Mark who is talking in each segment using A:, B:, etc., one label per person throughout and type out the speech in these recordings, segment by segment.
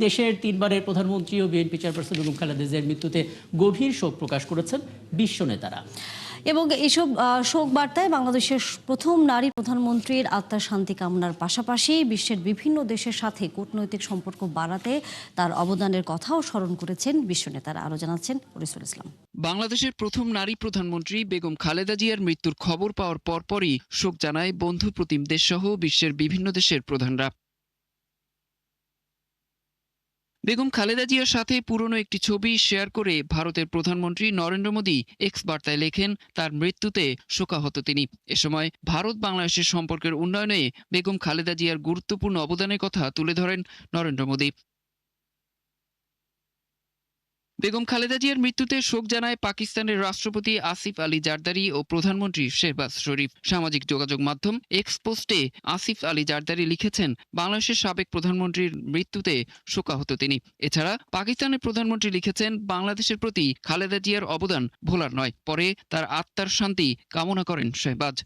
A: দেশের তিনবারের প্রধানমন্ত্রী ও বিএনপি চেয়ারপারসন বেগম খালেদা জিয়ার মৃত্যুতে গভীর শোক প্রকাশ করেছেন বিশ্ব নেতারা।
B: এবং এসব শোক বার্তায় বাংলাদেশের প্রথম নারী প্রধানমন্ত্রীর আত্মার শান্তি কামনার পাশাপাশি বিশ্বের বিভিন্ন দেশের সাথে কূটনৈতিক সম্পর্ক বাড়াতে তার অবদানের কথাও স্মরণ করেছেন বিশ্ব নেতারা। আরও জানাচ্ছেন ওরিসুল ইসলাম।
C: বাংলাদেশের প্রথম নারী প্রধানমন্ত্রী বেগম খালেদা জিয়ার মৃত্যুর খবর পাওয়ার পরপরই শোক জানায় বন্ধু প্রতিম দেশসহ বিশ্বের বিভিন্ন দেশের প্রধানরা। বেগম খালেদা জিয়ার সাথে পুরনো একটি ছবি শেয়ার করে ভারতের প্রধানমন্ত্রী নরেন্দ্র মোদী এক্স বার্তায় লেখেন তার মৃত্যুতে শোকাহত তিনি। এ সময় ভারত বাংলাদেশের সম্পর্কের উন্নয়নে বেগম খালেদা জিয়ার গুরুত্বপূর্ণ অবদানের কথা তুলে ধরেন নরেন্দ্র মোদী। বেগম খালেদা জিয়ার মৃত্যুতে শোক জানায় পাকিস্তানের রাষ্ট্রপতি আসিফ আলী জারদারি ও প্রধানমন্ত্রী শেহবাজ শরীফ। সামাজিক যোগাযোগ মাধ্যম এক্স পোস্টে আসিফ আলী জারদারি লিখেছেন, বাংলাদেশের সাবেক প্রধানমন্ত্রীর মৃত্যুতে শোকাহত তিনি। এছাড়া পাকিস্তানের প্রধানমন্ত্রী লিখেছেন, বাংলাদেশের প্রতি খালেদা জিয়ার অবদান ভোলার নয়। পরে তার আত্মার শান্তি কামনা করেন শেহবাজ।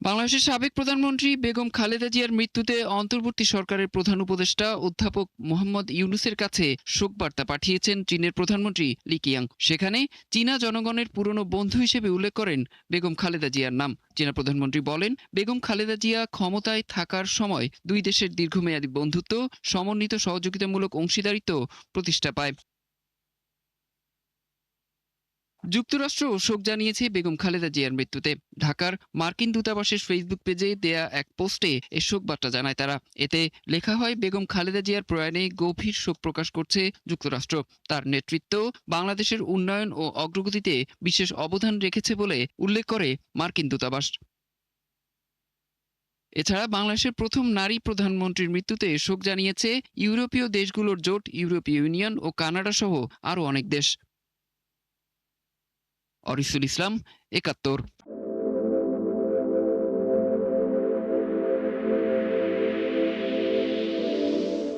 C: বাংলাদেশের সাবেক প্রধানমন্ত্রী বেগম খালেদা জিয়ার মৃত্যুতে অন্তর্বর্তী সরকারের প্রধান উপদেষ্টা অধ্যাপক মোহাম্মদ ইউনূসের কাছে শোকবার্তা পাঠিয়েছেন চীনের প্রধানমন্ত্রী লি কিয়াং। সেখানে চীনা জনগণের পুরনো বন্ধু হিসেবে উল্লেখ করেন বেগম খালেদা জিয়ার নাম। চীনা প্রধানমন্ত্রী বলেন, বেগম খালেদা জিয়া ক্ষমতায় থাকার সময় দুই দেশের দীর্ঘমেয়াদী বন্ধুত্ব, সমন্বিত সহযোগিতামূলক অংশীদারিত্ব প্রতিষ্ঠা পায়। যুক্তরাষ্ট্র শোক জানিয়েছে বেগম খালেদা জিয়ার মৃত্যুতে। ঢাকার মার্কিন দূতাবাসের ফেসবুক পেজে দেয়া এক পোস্টে এ শোক বার্তা জানায় তারা। এতে লেখা হয়, বেগম খালেদা জিয়ার প্রয়াণে গভীর শোক প্রকাশ করছে যুক্তরাষ্ট্র। তার নেতৃত্ব বাংলাদেশের উন্নয়ন ও অগ্রগতিতে বিশেষ অবদান রেখেছে বলে উল্লেখ করে মার্কিন দূতাবাস। এছাড়া বাংলাদেশের প্রথম নারী প্রধানমন্ত্রীর মৃত্যুতে শোক জানিয়েছে ইউরোপীয় দেশগুলোর জোট, ইউরোপীয় ইউনিয়ন ও কানাডা সহ আরও অনেক দেশ। অরিসুল ইসলাম, ৭১।